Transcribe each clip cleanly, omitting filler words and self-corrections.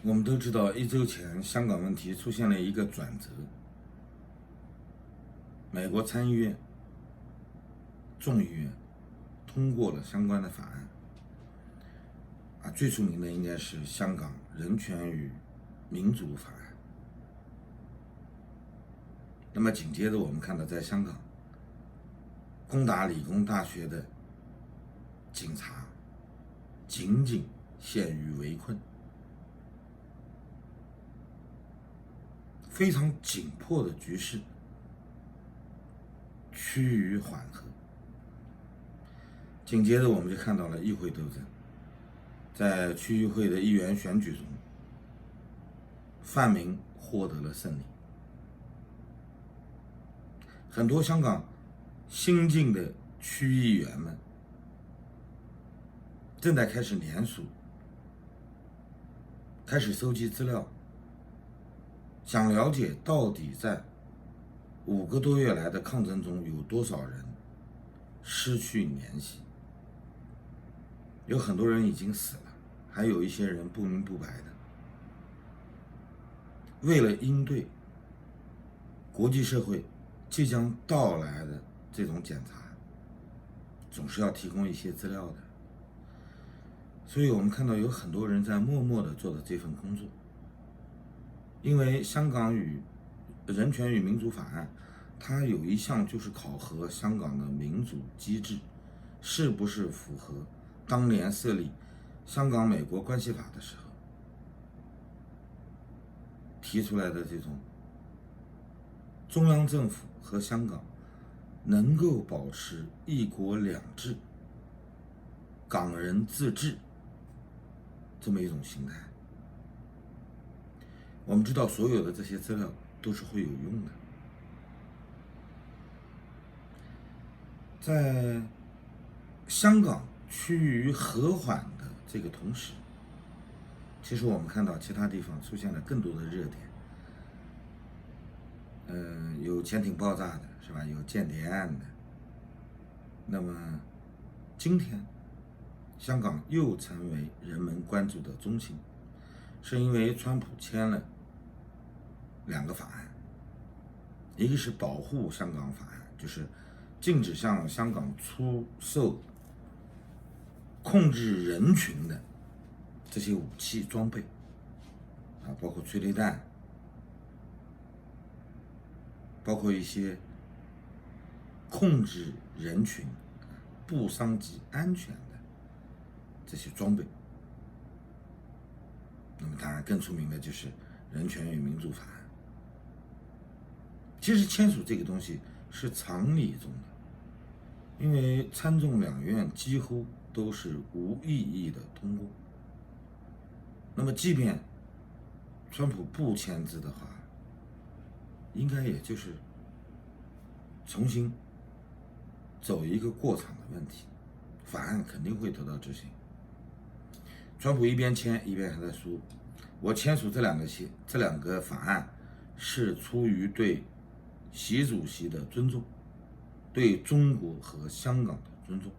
我们都知道，一周前香港问题出现了一个转折，美国参议院、众议院通过了相关的法案。最出名的应该是香港人权与民主法案。那么紧接着我们看到，在香港攻打理工大学的警察仅仅陷于围困，非常紧迫的局势趋于缓和。紧接着我们就看到了议会斗争，在区议会的议员选举中，泛民获得了胜利。很多香港新进的区议员们正在开始联署，开始收集资料，想了解到底在5个多月来的抗争中有多少人失去联系。有很多人已经死了，还有一些人不明不白的。为了应对国际社会即将到来的这种检查，总是要提供一些资料的。所以我们看到有很多人在默默地做着这份工作。因为香港人权与民主法案，它有一项就是考核香港的民主机制是不是符合当年设立香港美国关系法的时候提出来的这种中央政府和香港能够保持一国两制、港人自治这么一种形态。我们知道所有的这些资料都是会有用的。在香港趋于和缓的这个同时，其实我们看到其他地方出现了更多的热点。有潜艇爆炸的，是吧？有间谍案的。那么今天香港又成为人们关注的中心，是因为川普签了2个法案，一个是保护香港法案，就是禁止向香港出售控制人群的这些武器装备，包括催泪弹，包括一些控制人群不伤及安全的这些装备。那么当然更出名的就是人权与民主法案。其实签署这个东西是常理中的，因为参众两院几乎都是无异议的通过。那么即便川普不签字的话，应该也就是重新走一个过场的问题，法案肯定会得到执行。川普一边签一边还在说，我签署这两个法案是出于对习主席的尊重，对中国和香港的尊重，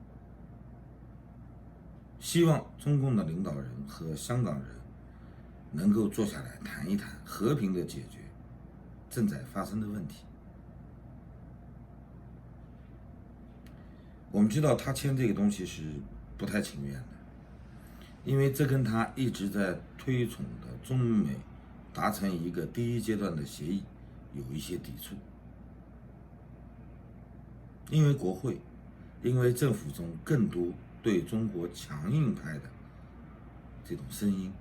希望中共的领导人和香港人能够坐下来谈一谈，和平的解决正在发生的问题。我们知道他签这个东西是不太情愿的，因为这跟他一直在推崇的中美达成一个第一阶段的协议有一些抵触。因为国会，因为政府中更多对中国强硬派的这种声音，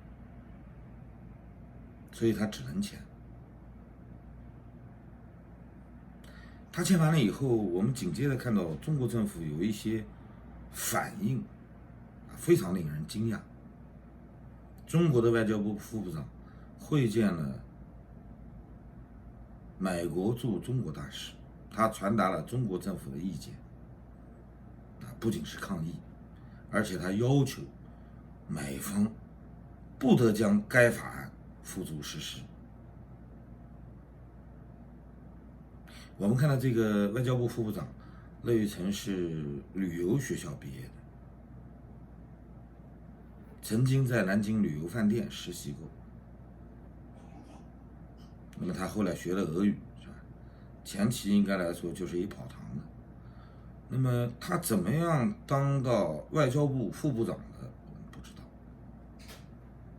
所以他只能签。他签完了以后，我们紧接着看到中国政府有一些反应，非常令人惊讶。中国的外交部副部长会见了美国驻中国大使，他传达了中国政府的意见，不仅是抗议，而且他要求美方不得将该法案付诸实施。我们看到这个外交部副部长乐玉成是旅游学校毕业的，曾经在南京旅游饭店实习过，那么他后来学了俄语，是吧？前期应该来说就是一跑堂的。那么他怎么样当到外交部副部长的，我们不知道。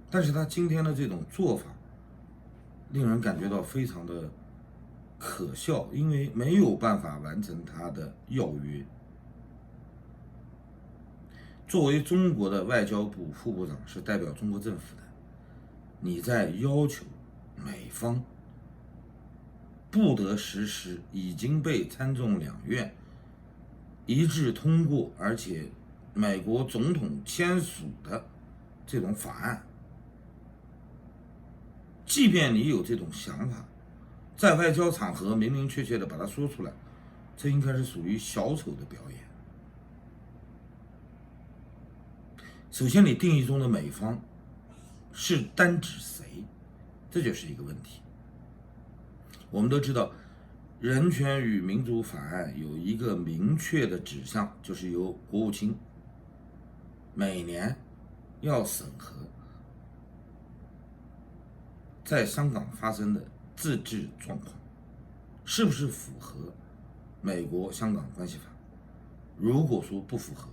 但是他今天的这种做法，令人感觉到非常的可笑，因为没有办法完成他的要约。作为中国的外交部副部长，是代表中国政府的，你在要求美方不得实施已经被参众两院一致通过，而且美国总统签署的这种法案。即便你有这种想法，在外交场合明明确确的把它说出来，这应该是属于小丑的表演。首先，你定义中的美方是单指谁，这就是一个问题。我们都知道，人权与民主法案有一个明确的指向，就是由国务卿每年要审核在香港发生的自治状况是不是符合美国香港关系法。如果说不符合，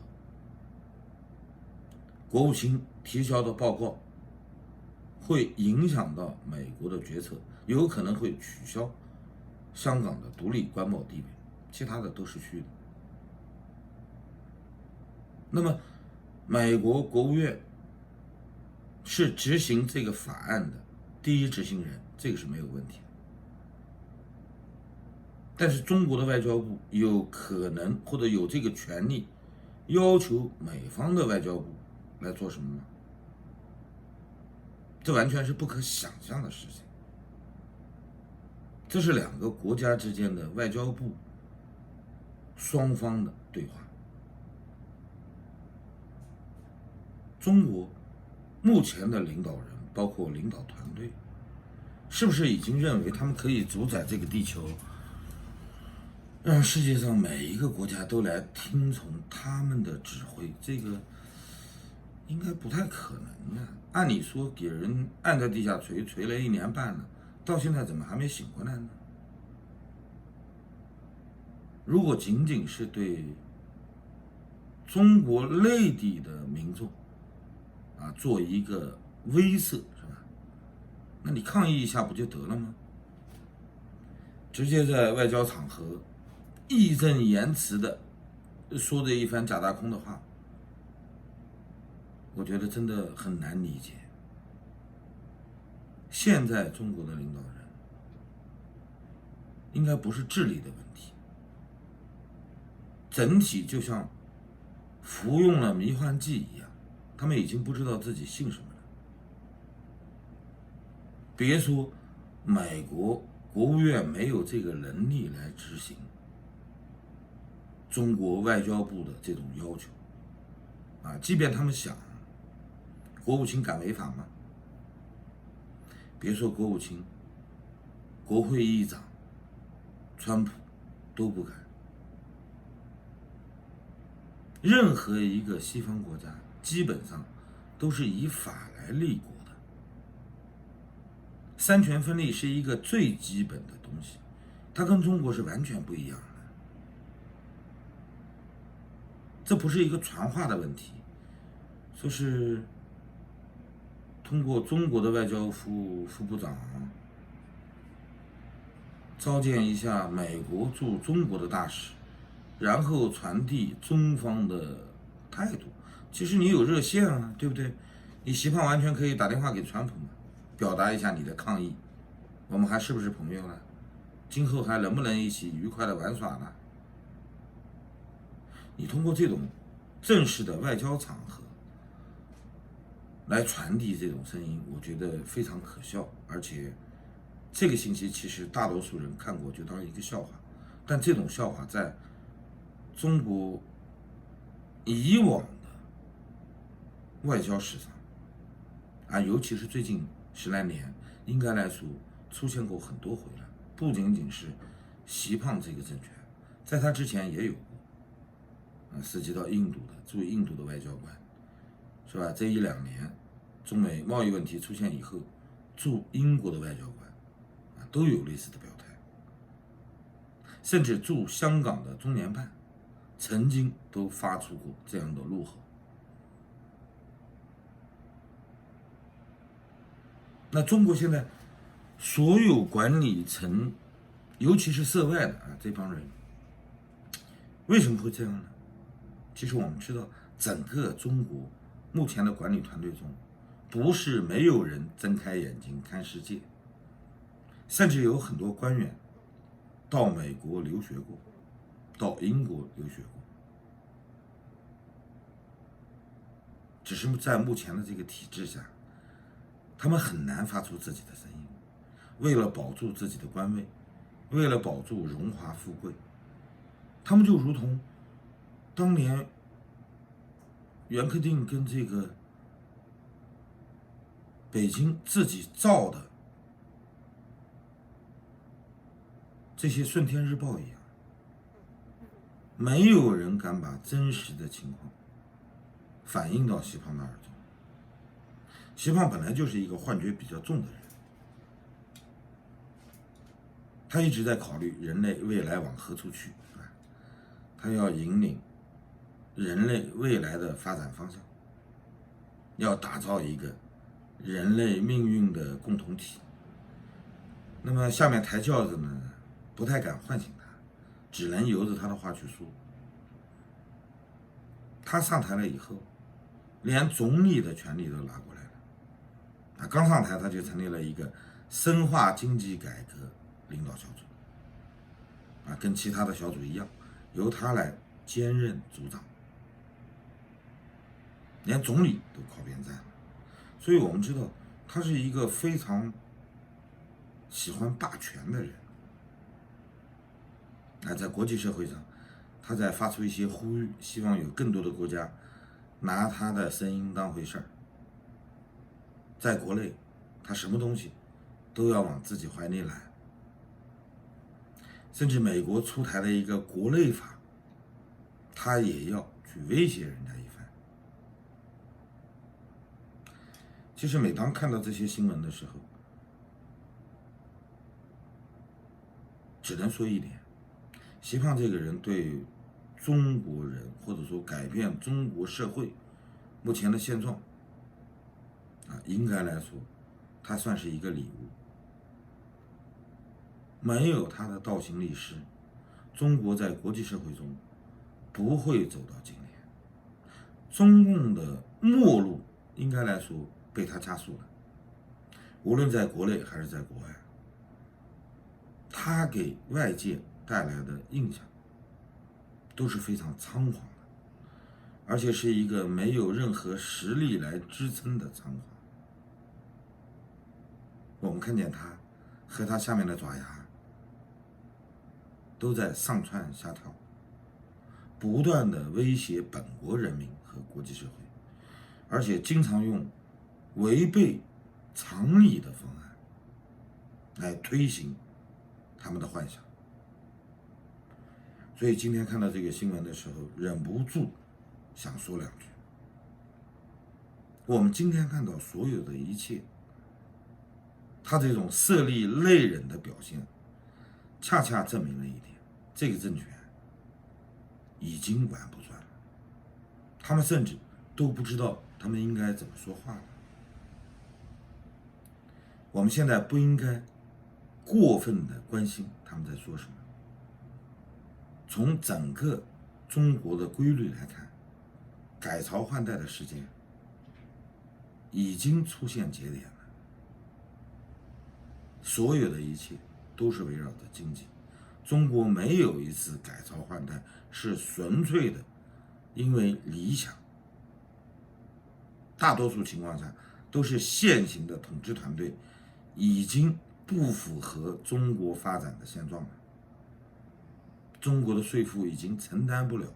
国务卿提交的报告会影响到美国的决策，有可能会取消香港的独立关贸地位，其他的都是虚的。那么美国国务院是执行这个法案的第一执行人，这个是没有问题的。但是中国的外交部有可能或者有这个权利要求美方的外交部来做什么吗？这完全是不可想象的事情。这是两个国家之间的外交部双方的对话。中国目前的领导人，包括领导团队，是不是已经认为他们可以主宰这个地球，让世界上每一个国家都来听从他们的指挥？这个应该不太可能啊。按理说给人按在地下锤，锤了1年半了，到现在怎么还没醒过来呢？如果仅仅是对中国内地的民众做一个威慑，是吧？那你抗议一下不就得了吗？直接在外交场合义正言辞的说这一番假大空的话，我觉得真的很难理解。现在中国的领导人应该不是智力的问题，整体就像服用了迷幻剂一样，他们已经不知道自己姓什么了。别说美国国务院没有这个能力来执行中国外交部的这种要求即便他们想，国务卿敢违法吗？别说国务卿，国会议长川普都不敢。任何一个西方国家基本上都是以法来立国的，三权分立是一个最基本的东西，它跟中国是完全不一样的。这不是一个传话的问题，说是通过中国的外交副部长召见一下美国驻中国的大使，然后传递中方的态度。其实你有热线啊，对不对？你习胖完全可以打电话给川普嘛，表达一下你的抗议，我们还是不是朋友了？今后还能不能一起愉快的玩耍呢？你通过这种正式的外交场合来传递这种声音，我觉得非常可笑。而且这个信息其实大多数人看过就当一个笑话，但这种笑话在中国以往的外交史上尤其是最近10来年，应该来说出现过很多回了。不仅仅是习胖这个政权，在他之前也有过涉及到印度的驻印度的外交官，是吧？这1-2年中美贸易问题出现以后，驻英国的外交官都有类似的表态，甚至驻香港的中联办曾经都发出过这样的怒吼。那中国现在所有管理层，尤其是涉外的这帮人，为什么会这样呢？其实我们知道，整个中国目前的管理团队中，不是没有人睁开眼睛看世界，甚至有很多官员到美国留学过，到英国留学过，只是在目前的这个体制下，他们很难发出自己的声音。为了保住自己的官位，为了保住荣华富贵，他们就如同当年袁克定跟这个北京自己造的这些顺天日报一样，没有人敢把真实的情况反映到习胖的耳中。习胖本来就是一个幻觉比较重的人，他一直在考虑人类未来往何处去，他要引领人类未来的发展方向，要打造一个人类命运的共同体。那么下面抬轿子呢，不太敢唤醒他，只能由着他的话去说。他上台了以后，连总理的权利都拿过来了。刚上台他就成立了一个深化经济改革领导小组，跟其他的小组一样，由他来兼任组长，连总理都靠边站了。所以我们知道，他是一个非常喜欢霸权的人。在国际社会上，他在发出一些呼吁，希望有更多的国家拿他的声音当回事儿。在国内，他什么东西都要往自己怀里揽，甚至美国出台了一个国内法，他也要去威胁人家一番。其实每当看到这些新闻的时候，只能说一点，习胖这个人对中国人，或者说改变中国社会目前的现状，应该来说，他算是一个礼物。没有他的倒行逆施，中国在国际社会中不会走到今天。中共的末路应该来说被他加速了，无论在国内还是在国外，他给外界带来的印象都是非常仓皇的，而且是一个没有任何实力来支撑的仓皇。我们看见他和他下面的爪牙都在上蹿下跳，不断的威胁本国人民和国际社会，而且经常用违背常理的方案来推行他们的幻想。所以今天看到这个新闻的时候，忍不住想说两句。我们今天看到所有的一切，他这种色厉内荏的表现，恰恰证明了一点，这个政权已经玩不转了。他们甚至都不知道他们应该怎么说话了。我们现在不应该过分的关心他们在说什么。从整个中国的规律来看，改朝换代的时间已经出现节点了。所有的一切都是围绕着经济。中国没有一次改朝换代是纯粹的因为理想，大多数情况下都是现行的统治团队已经不符合中国发展的现状了。中国的税负已经承担不了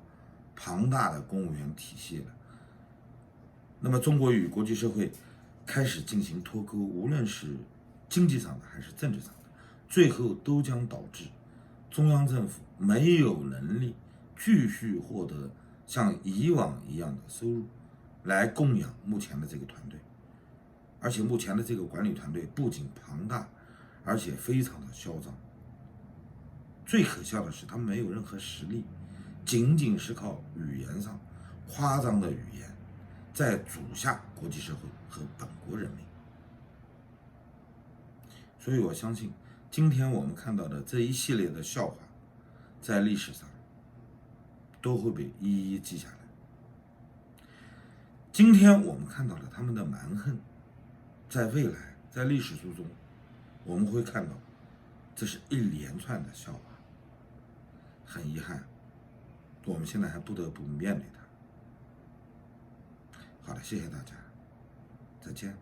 庞大的公务员体系了。那么中国与国际社会开始进行脱钩，无论是经济上的还是政治上的，最后都将导致中央政府没有能力继续获得像以往一样的收入来供养目前的这个团队。而且目前的这个管理团队不仅庞大，而且非常的嚣张。最可笑的是，他们没有任何实力，仅仅是靠语言上夸张的语言，在诅吓国际社会和本国人民。所以我相信，今天我们看到的这一系列的笑话，在历史上都会被一一记下来。今天我们看到了他们的蛮横，在未来，在历史书中，我们会看到，这是一连串的笑话。很遗憾，我们现在还不得不面对它。好的，谢谢大家，再见。